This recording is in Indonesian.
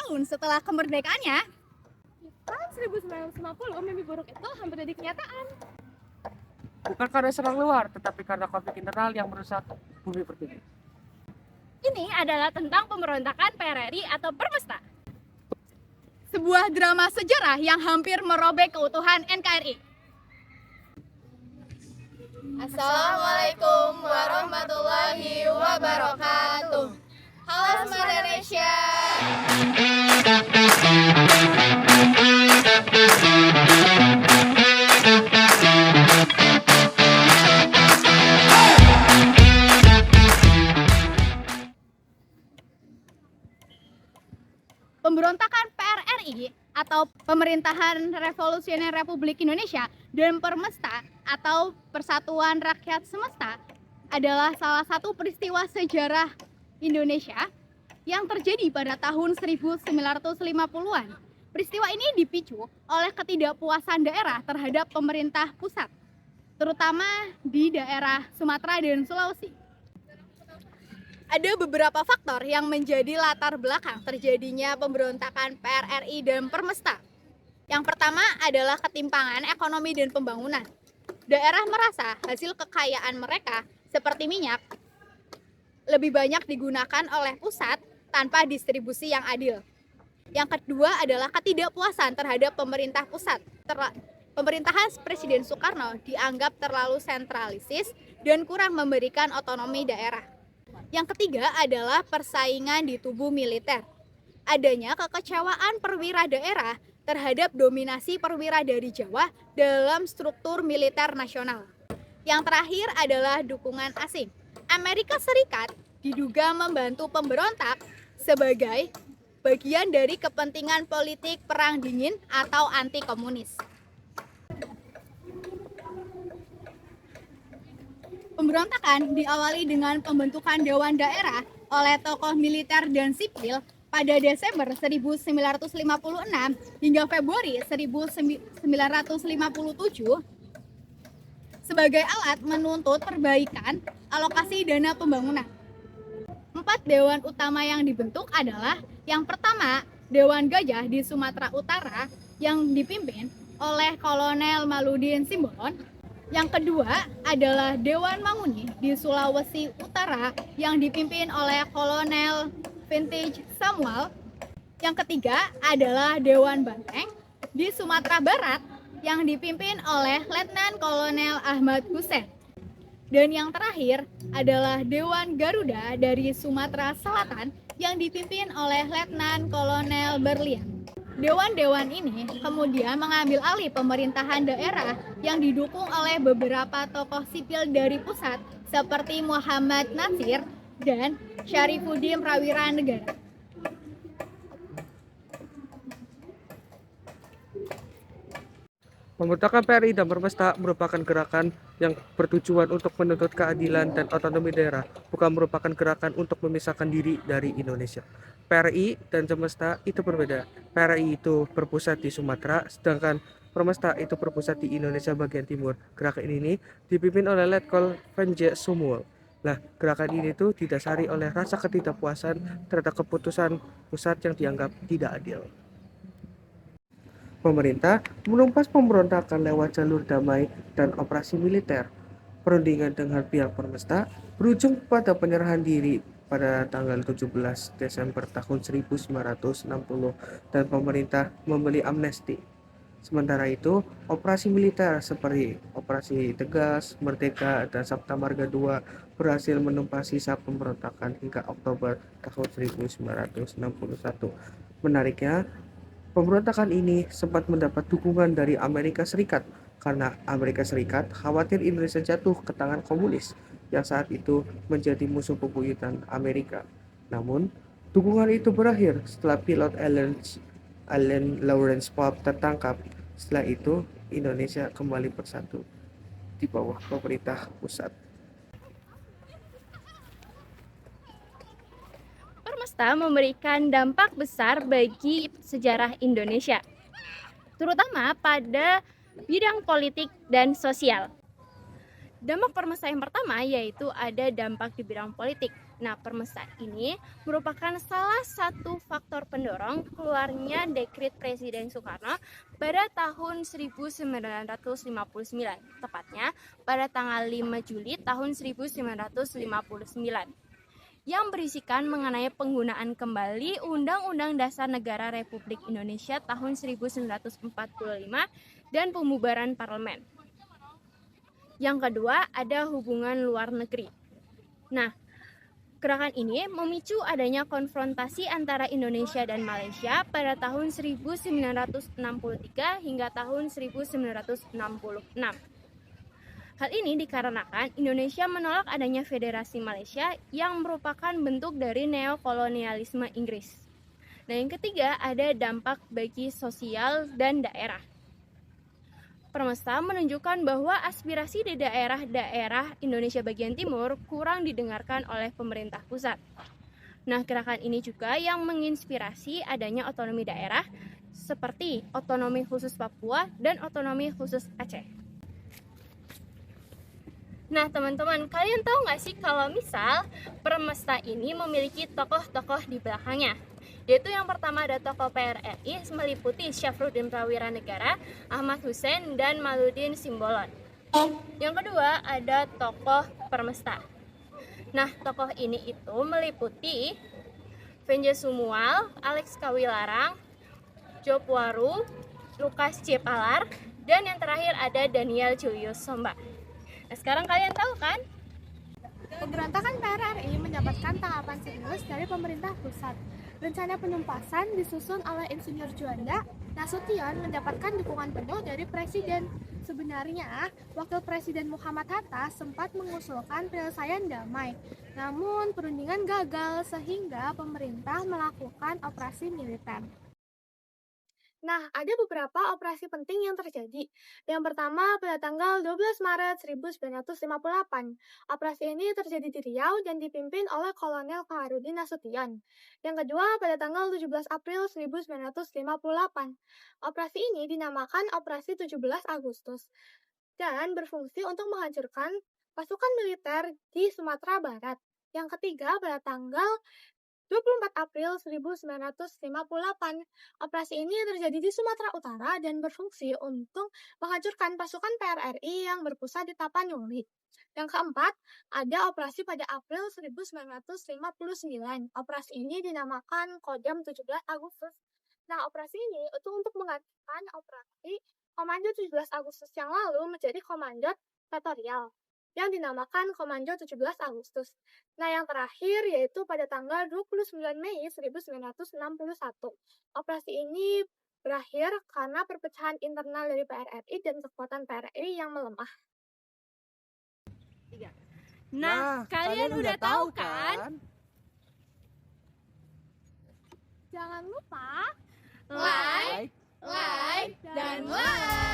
tahun setelah kemerdekaannya, Tahun 1950 mimpi buruk itu hampir jadi kenyataan. Bukan karena serang luar, tetapi karena konflik internal yang merusak bumi pertiwi. Ini adalah tentang pemberontakan PRRI atau Permesta. sebuah drama sejarah yang hampir merobek keutuhan NKRI. Assalamualaikum warahmatullahi wabarakatuh. Halo Smart Indonesia. Pemberontakan PRRI atau Pemerintahan Revolusioner Republik Indonesia dan Permesta atau Persatuan Rakyat Semesta adalah salah satu peristiwa sejarah Indonesia yang terjadi pada tahun 1950-an. Peristiwa ini dipicu oleh ketidakpuasan daerah terhadap pemerintah pusat, terutama di daerah Sumatera dan Sulawesi. Ada beberapa faktor yang menjadi latar belakang terjadinya pemberontakan PRRI dan Permesta. Yang pertama adalah ketimpangan ekonomi dan pembangunan. Daerah merasa hasil kekayaan mereka seperti minyak lebih banyak digunakan oleh pusat tanpa distribusi yang adil. Yang kedua adalah ketidakpuasan terhadap pemerintah pusat. Pemerintahan Presiden Soekarno dianggap terlalu sentralisis dan kurang memberikan otonomi daerah. Yang ketiga adalah persaingan di tubuh militer. Adanya kekecewaan perwira daerah terhadap dominasi perwira dari Jawa dalam struktur militer nasional. Yang terakhir adalah dukungan asing. Amerika Serikat diduga membantu pemberontak sebagai bagian dari kepentingan politik perang dingin atau anti komunis. Pemberontakan diawali dengan pembentukan Dewan Daerah oleh tokoh militer dan sipil pada Desember 1956 hingga Februari 1957 sebagai alat menuntut perbaikan alokasi dana pembangunan. 4 dewan utama yang dibentuk adalah yang pertama, Dewan Gajah di Sumatera Utara yang dipimpin oleh Kolonel Maludin Simbolon. Yang kedua adalah Dewan Manguni di Sulawesi Utara yang dipimpin oleh Kolonel Vintage Samuel. Yang ketiga adalah Dewan Banteng di Sumatera Barat yang dipimpin oleh Letnan Kolonel Ahmad Hussein. Dan yang terakhir adalah Dewan Garuda dari Sumatera Selatan yang dipimpin oleh Letnan Kolonel Berlian. Dewan-dewan ini kemudian mengambil alih pemerintahan daerah yang didukung oleh beberapa tokoh sipil dari pusat seperti Muhammad Natsir dan Syarifuddin Prawira Negara. Pemberontakan PRI dan Permesta merupakan gerakan yang bertujuan untuk menuntut keadilan dan otonomi daerah, bukan merupakan gerakan untuk memisahkan diri dari Indonesia. PRI dan Permesta itu berbeda. PRI itu berpusat di Sumatera, sedangkan Permesta itu berpusat di Indonesia bagian timur. Gerakan ini dipimpin oleh Letkol Venje Sumuel. Nah, gerakan ini tuh didasari oleh rasa ketidakpuasan terhadap keputusan pusat yang dianggap tidak adil. Pemerintah menumpas pemberontakan lewat jalur damai dan operasi militer. Perundingan dengan pihak Permesta berujung pada penyerahan diri pada tanggal 17 Desember tahun 1960 dan pemerintah memberi amnesti. Sementara itu, operasi militer seperti Operasi Tegas, Merdeka, dan Sabta Marga II berhasil menumpas sisa pemberontakan hingga Oktober tahun 1961. Menariknya, pemberontakan ini sempat mendapat dukungan dari Amerika Serikat karena Amerika Serikat khawatir Indonesia jatuh ke tangan komunis yang saat itu menjadi musuh bebuyutan Amerika. Namun, dukungan itu berakhir setelah pilot Allen Lawrence Pope tertangkap. Setelah itu, Indonesia kembali bersatu di bawah pemerintah pusat. Permesta memberikan dampak besar bagi sejarah Indonesia, terutama pada bidang politik dan sosial. Dampak Permesta yang pertama yaitu ada dampak di bidang politik. Nah, Permesta ini merupakan salah satu faktor pendorong keluarnya dekret Presiden Soekarno pada tahun 1959, tepatnya pada tanggal 5 Juli tahun 1959, yang berisikan mengenai penggunaan kembali Undang-Undang Dasar Negara Republik Indonesia tahun 1945 dan pembubaran parlemen. Yang kedua, ada hubungan luar negeri. Nah, gerakan ini memicu adanya konfrontasi antara Indonesia dan Malaysia pada tahun 1963 hingga tahun 1966. Hal ini dikarenakan Indonesia menolak adanya Federasi Malaysia yang merupakan bentuk dari neokolonialisme Inggris. Nah, yang ketiga ada dampak bagi sosial dan daerah. Permesta menunjukkan bahwa aspirasi di daerah-daerah Indonesia bagian timur kurang didengarkan oleh pemerintah pusat. Nah, gerakan ini juga yang menginspirasi adanya otonomi daerah seperti otonomi khusus Papua dan otonomi khusus Aceh. Nah, teman-teman, kalian tahu nggak sih kalau misal Permesta ini memiliki tokoh-tokoh di belakangnya? Yaitu yang pertama ada tokoh PRRI meliputi Syafruddin Prawira Negara, Ahmad Hussein, dan Maludin Simbolon. Yang kedua ada tokoh Permesta. Nah, tokoh ini itu meliputi Venja Sumual, Alex Kawilarang, Job Waru, Lukas C. Palar, dan yang terakhir ada Daniel Julius Somba. Nah, sekarang kalian tahu kan? Pemberontakan PRRI mendapatkan tanggapan serius dari pemerintah pusat. Rencana penumpasan disusun oleh Insinyur Juanda. Nasution mendapatkan dukungan penuh dari Presiden. Sebenarnya, Wakil Presiden Muhammad Hatta sempat mengusulkan penyelesaian damai. Namun, perundingan gagal sehingga pemerintah melakukan operasi militer. Nah, ada beberapa operasi penting yang terjadi. Yang pertama, pada tanggal 12 Maret 1958. Operasi ini terjadi di Riau dan dipimpin oleh Kolonel Kaharudin Nasution. Yang kedua, pada tanggal 17 April 1958. Operasi ini dinamakan Operasi 17 Agustus dan berfungsi untuk menghancurkan pasukan militer di Sumatera Barat. Yang ketiga, pada tanggal 24 April 1958, operasi ini terjadi di Sumatera Utara dan berfungsi untuk menghancurkan pasukan PRRI yang berpusat di Tapanuli. Yang keempat, ada operasi pada April 1959. Operasi ini dinamakan Kodam 17 Agustus. Nah, operasi ini itu untuk menggantikan operasi Komando 17 Agustus yang lalu menjadi Komando Teritorial yang dinamakan Komando 17 Agustus. Nah, yang terakhir yaitu pada tanggal 29 Mei 1961. Operasi ini berakhir karena perpecahan internal dari PRRI dan kekuatan PRRI yang melemah. Nah, kalian udah tahu kan? Jangan lupa Like, dan like.